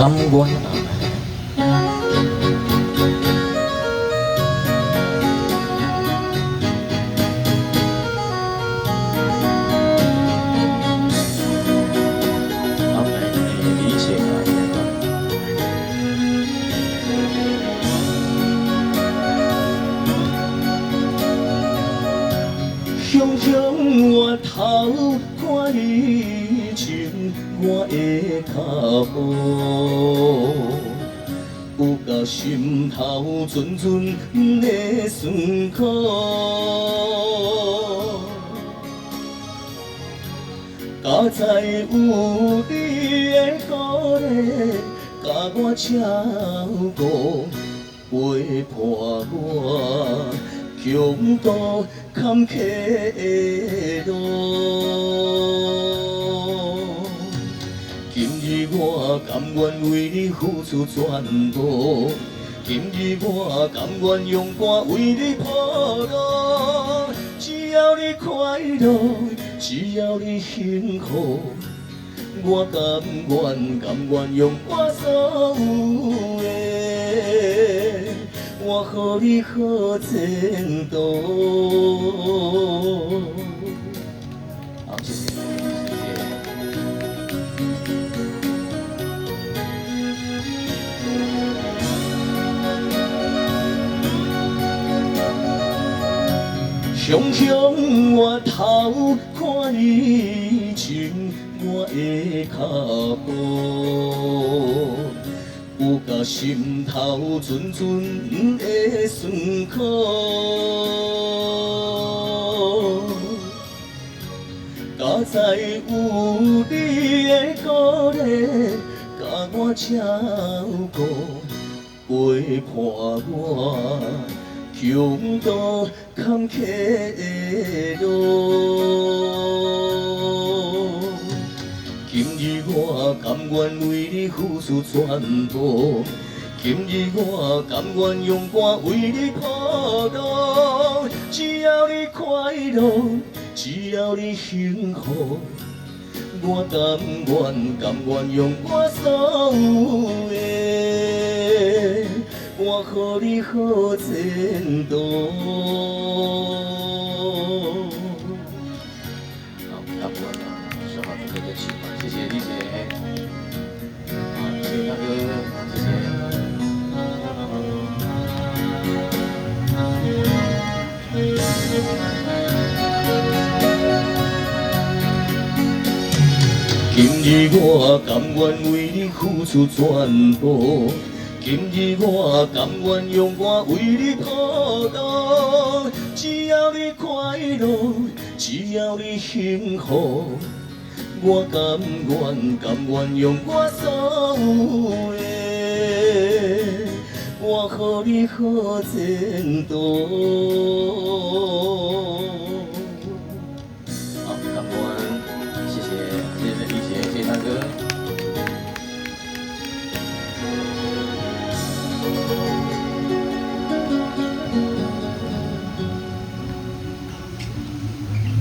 甘愿阿妹，一切改变了。雄雄我头看你情，我的脚步，有到心头阵阵的酸苦。家在有你的鼓励，甲我照顾，陪伴我强度坎坷的路。今日我甘愿为你付出全部，今日我甘愿用肝为你铺路。只要你快乐，只要你幸福，我甘愿用我所有的，我予你好前途。好，谢谢，谢谢。雄雄我头看你情，我的脚步，有甲心头阵阵的酸苦。家在有你的鼓励，甲我照顾，陪伴我强度坎坷的路。今日我甘愿为你付出全部，今日我甘愿用肝为你铺路。只要你快乐，只要你幸福，我甘愿用我所有的，我予你好前途。好，大部分说好这个就喜欢，谢谢丽姐，好，谢谢大哥，谢谢。今日我甘愿为你付出全部，今日我甘愿用我为你铺路。只要你快乐，只要你幸福，我甘愿用我所有的，我予你好前途。